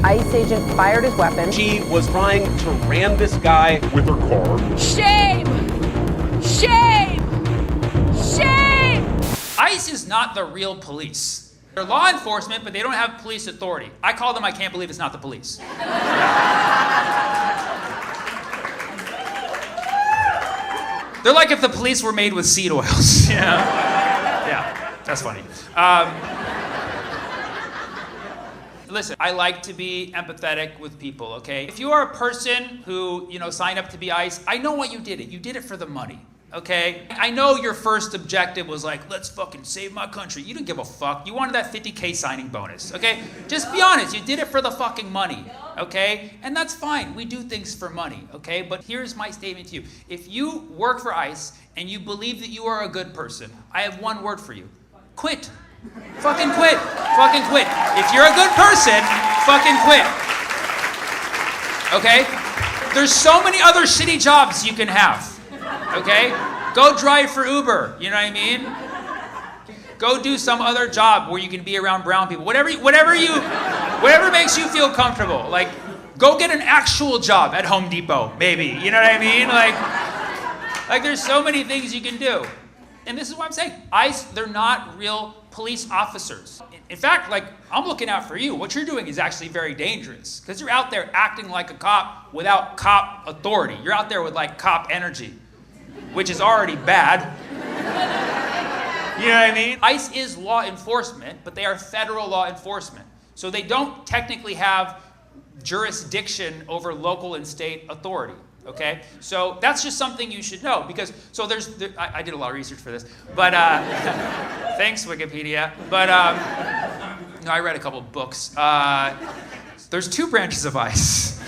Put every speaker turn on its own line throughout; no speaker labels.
ICE agent fired his weapon.
She was trying to ram this guy with her car.
Shame! Shame! Shame!
ICE is not the real police. They're law enforcement, but they don't have police authority. I call them, I can't believe it's not the police. They're like if the police were made with seed oils, you know? Yeah, that's funny. Listen, I like to be empathetic with people, okay? If you are a person who, signed up to be ICE, I know what you did it. You did it for the money, okay? I know your first objective was like, let's fucking save my country. You didn't give a fuck. You wanted that $50K signing bonus, okay? Just be honest, you did it for the fucking money, okay? And that's fine, we do things for money, okay? But here's my statement to you. If you work for ICE and you believe that you are a good person, I have one word for you. Quit. Fucking quit. Fucking quit. If you're a good person, fucking quit. Okay? There's so many other shitty jobs you can have. Okay? Go drive for Uber. You know what I mean? Go do some other job where you can be around brown people. Whatever makes you feel comfortable. Like, go get an actual job at Home Depot, maybe. You know what I mean? Like there's so many things you can do. And this is what I'm saying. ICE, they're not real police officers. In fact, I'm looking out for you. What you're doing is actually very dangerous because you're out there acting like a cop without cop authority. You're out there with cop energy, which is already bad. You know what I mean? ICE is law enforcement, but they are federal law enforcement. So they don't technically have jurisdiction over local and state authority. Okay, so that's just something you should know because I did a lot of research for this, but thanks Wikipedia. But no, I read a couple of books. There's two branches of ICE.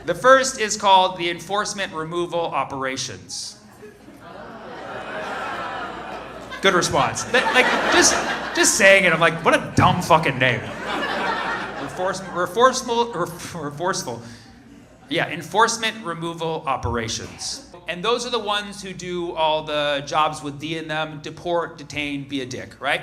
The first is called the Enforcement Removal Operations. Good response. Just saying it, I'm like, what a dumb fucking name. Enforcement Removal Operations. And those are the ones who do all the jobs with D in them, deport, detain, be a dick, right?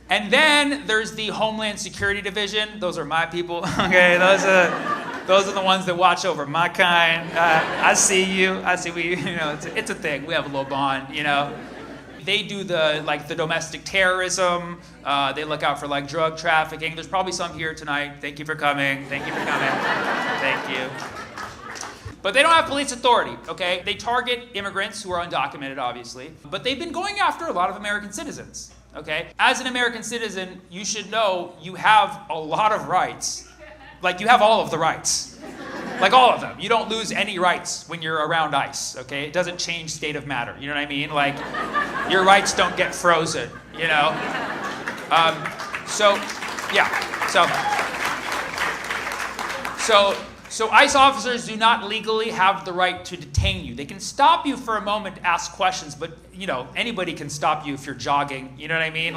And then there's the Homeland Security Division. Those are my people, okay? Those are the ones that watch over my kind. I see you, it's a thing. We have a little bond, They do the domestic terrorism. They look out for drug trafficking. There's probably some here tonight. Thank you for coming. Thank you. But they don't have police authority, okay? They target immigrants who are undocumented, obviously. But they've been going after a lot of American citizens, okay? As an American citizen, you should know you have a lot of rights. You have all of the rights. All of them. You don't lose any rights when you're around ICE, okay? It doesn't change state of matter, you know what I mean? Your rights don't get frozen, So ICE officers do not legally have the right to detain you. They can stop you for a moment to ask questions, but, anybody can stop you if you're jogging, you know what I mean?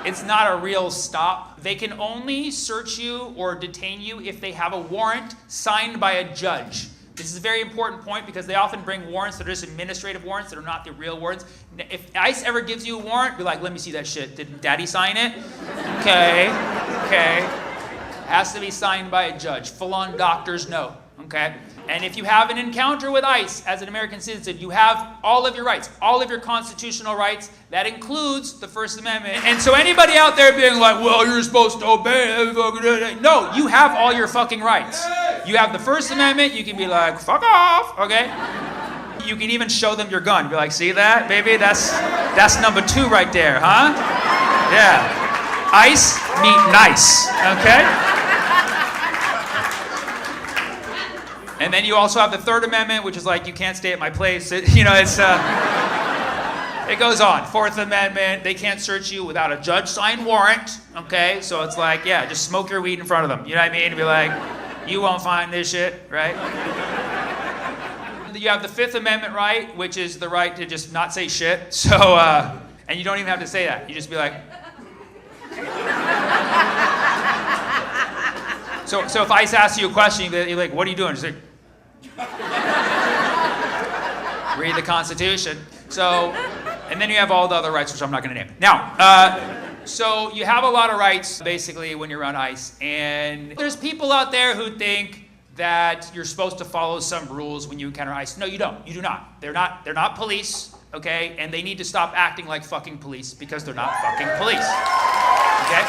It's not a real stop. They can only search you or detain you if they have a warrant signed by a judge. This is a very important point because they often bring warrants that are just administrative warrants that are not the real warrants. If ICE ever gives you a warrant, be like, let me see that shit. Did Daddy sign it? Okay. Has to be signed by a judge. Full-on doctor's note, okay? And if you have an encounter with ICE as an American citizen, you have all of your rights, all of your constitutional rights. That includes the First Amendment. And so anybody out there being like, well, you're supposed to obey. No, you have all your fucking rights. You have the First Amendment. You can be like, fuck off, okay? You can even show them your gun. Be like, see that, baby? That's number 2 right there, huh? Yeah. ICE meet nice, okay? And then you also have the Third Amendment, which is you can't stay at my place. It goes on. Fourth Amendment, they can't search you without a judge-signed warrant, okay? So it's just smoke your weed in front of them. You know what I mean? Be like, you won't find this shit, right? You have the Fifth Amendment right, which is the right to just not say shit. So, and you don't even have to say that. You just be like... So if ICE asks you a question, you're like, what are you doing? Just read the Constitution. So, And then you have all the other rights, which I'm not going to name. Now, so you have a lot of rights, basically, when you're on ICE. And there's people out there who think that you're supposed to follow some rules when you encounter ICE. No, you don't. You do not. They're not police, okay? And they need to stop acting like fucking police because they're not fucking police, okay?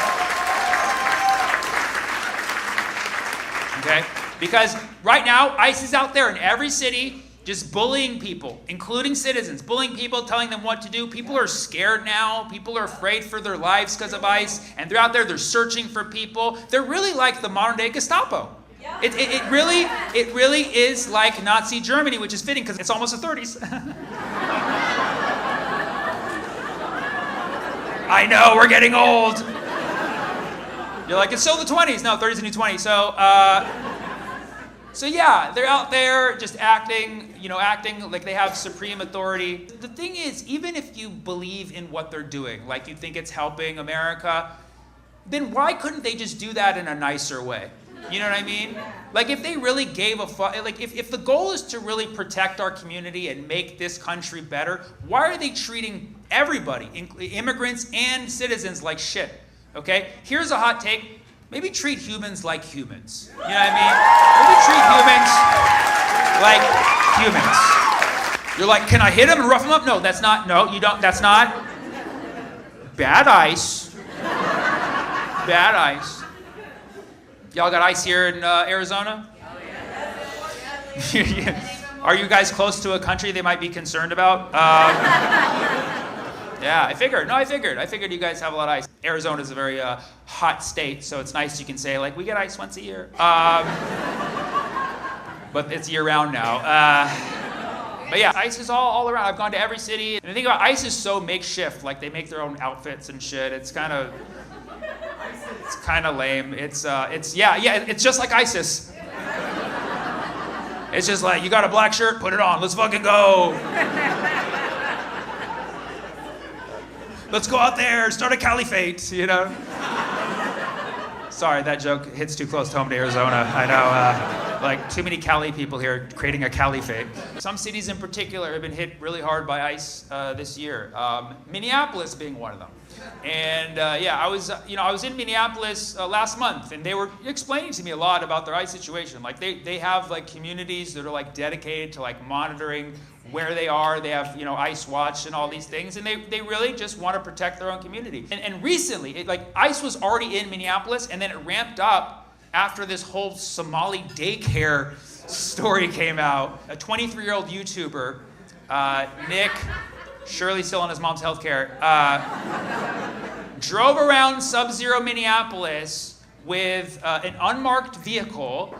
Okay? Because right now, ICE is out there in every city just bullying people, including citizens, bullying people, telling them what to do. People are scared now. People are afraid for their lives because of ICE. And they're out there, they're searching for people. They're really like the modern day Gestapo. It really is like Nazi Germany, which is fitting because it's almost the 30s. I know, we're getting old. You're like, it's still the 20s. No, 30s and new 20s. So yeah, they're out there just acting like they have supreme authority. The thing is, even if you believe in what they're doing, like you think it's helping America, then why couldn't they just do that in a nicer way? You know what I mean? Like if they really gave a fuck, like if the goal is to really protect our community and make this country better, why are they treating everybody, immigrants and citizens, like shit? Okay? Here's a hot take. Maybe treat humans like humans. You know what I mean? Maybe treat humans like humans. You're like, can I hit him and rough him up? No, that's not, no, you don't, that's not. Bad ice. Bad ice. Y'all got ice here in Arizona? Are you guys close to a country they might be concerned about? Yeah, I figured you guys have a lot of ice. Arizona is a very hot state, so it's nice you can say, like, we get ice once a year. But it's year-round now. But yeah, ice is all around. I've gone to every city. And the thing about ice is so makeshift. Like, they make their own outfits and shit. It's kind of lame. It's just like ISIS. It's just like, you got a black shirt? Put it on. Let's fucking go. Let's go out there, start a caliphate, you know? Sorry, that joke hits too close to home to Arizona. I know, like too many Cali people here creating a caliphate. Some cities in particular have been hit really hard by ICE this year. Minneapolis being one of them. And I was in Minneapolis last month, and they were explaining to me a lot about their ICE situation. Like they have like communities that are like dedicated to like monitoring where they are. They have, ICE Watch and all these things, and they really just want to protect their own community. And recently, ICE was already in Minneapolis, and then it ramped up after this whole Somali daycare story came out. A 23-year-old YouTuber, Nick, surely still on his mom's healthcare, drove around Sub-Zero Minneapolis with an unmarked vehicle,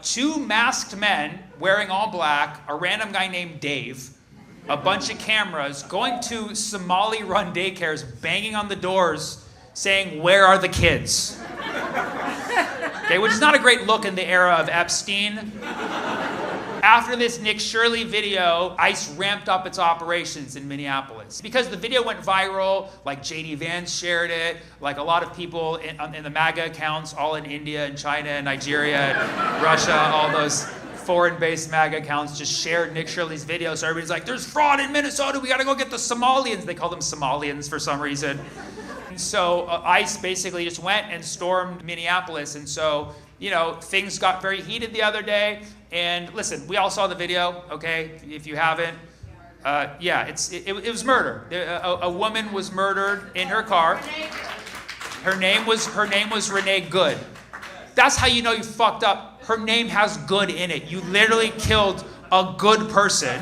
two masked men wearing all black, a random guy named Dave, a bunch of cameras, going to Somali-run daycares, banging on the doors, saying, "Where are the kids?" Okay, which is not a great look in the era of Epstein. After this Nick Shirley video, ICE ramped up its operations in Minneapolis. Because the video went viral, like J.D. Vance shared it, like a lot of people in the MAGA accounts, all in India and China and Nigeria and Russia, all those foreign-based MAGA accounts just shared Nick Shirley's video. So everybody's like, there's fraud in Minnesota, we gotta go get the Somalians. They call them Somalians for some reason. And so ICE basically just went and stormed Minneapolis. And so, things got very heated the other day. And listen, we all saw the video, okay? If you haven't, it was murder. A woman was murdered in her car. Her name was Renee Good. That's how you know you fucked up. Her name has good in it. You literally killed a good person.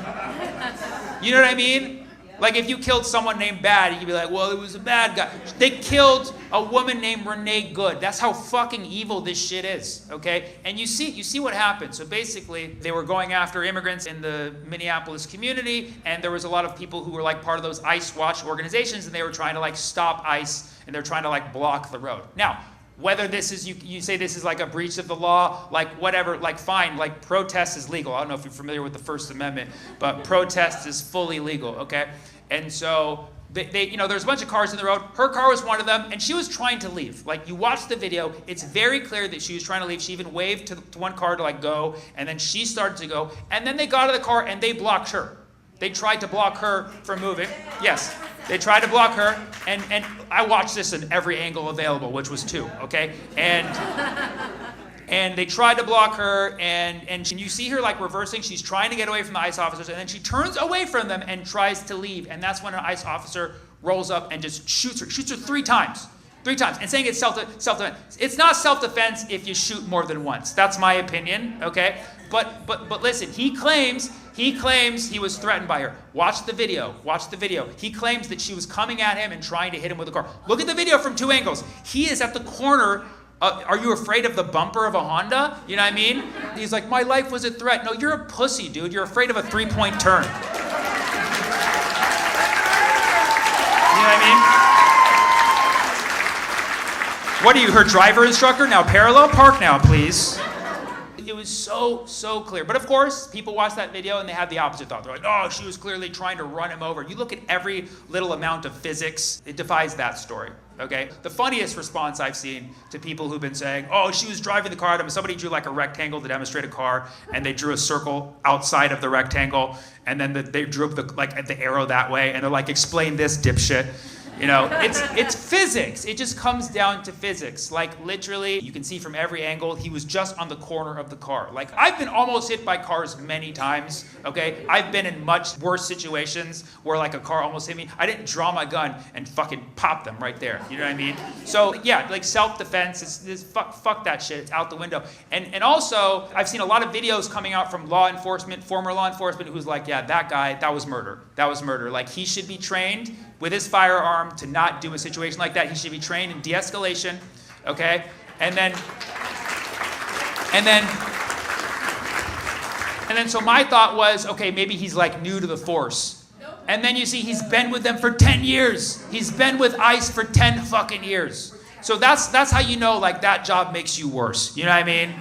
You know what I mean? Like if you killed someone named Bad, you'd be like, well, it was a bad guy. They killed a woman named Renee Good. That's how fucking evil this shit is, okay? And you see what happened. So basically, they were going after immigrants in the Minneapolis community, and there was a lot of people who were like part of those ICE Watch organizations, and they were trying to like stop ICE, and they're trying to like block the road. Now, whether this is, you say this is like a breach of the law, like whatever, like fine, like protest is legal. I don't know if you're familiar with the First Amendment, but protest is fully legal, okay? And so there's a bunch of cars in the road. Her car was one of them, and she was trying to leave. Like you watch the video, it's very clear that she was trying to leave. She even waved to one car to like go, and then she started to go, and then they got out of the car and they blocked her. They tried to block her from moving. Yes, they tried to block her, and I watched this in every angle available, which was 2, okay? And they tried to block her, and you see her like reversing. She's trying to get away from the ICE officers, and then she turns away from them and tries to leave. And that's when an ICE officer rolls up and just shoots her 3 times. 3 times, and saying it's self-defense. It's not self-defense if you shoot more than once. That's my opinion, okay? But listen, he claims he was threatened by her. Watch the video. He claims that she was coming at him and trying to hit him with a car. Look at the video from 2 angles. He is at the corner. Are you afraid of the bumper of a Honda? You know what I mean? He's like, my life was a threat. No, you're a pussy, dude. You're afraid of a 3-point turn. You know what I mean? What are you, her driver instructor? Now parallel park now, please. It was so clear. But of course, people watch that video and they have the opposite thought. They're like, oh, she was clearly trying to run him over. You look at every little amount of physics, it defies that story, okay? The funniest response I've seen to people who've been saying, oh, she was driving the car at him. Somebody drew like a rectangle to demonstrate a car, and they drew a circle outside of the rectangle, and then they drew the arrow that way, and they're like, explain this, dipshit. You know, it's physics. It just comes down to physics. Like, literally, you can see from every angle, he was just on the corner of the car. Like, I've been almost hit by cars many times, okay? I've been in much worse situations where, like, a car almost hit me. I didn't draw my gun and fucking pop them right there. You know what I mean? So, yeah, like, self-defense, fuck that shit. It's out the window. And also, I've seen a lot of videos coming out from law enforcement, former law enforcement, who's like, yeah, that guy, that was murder. That was murder. Like, he should be trained with his firearm to not do a situation like that. He should be trained in de-escalation, okay? And then so my thought was, okay, maybe he's like new to the force. And then you see he's been with them for 10 years. He's been with ICE for 10 fucking years. So that's how you know, like, that job makes you worse. You know what I mean?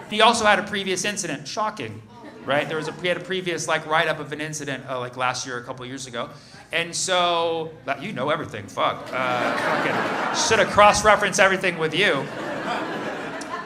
He also had a previous incident. Shocking, right? He had a previous, like, write-up of an incident, like, last year, a couple years ago. And so, you know everything, fuck. Fucking should have cross-referenced everything with you.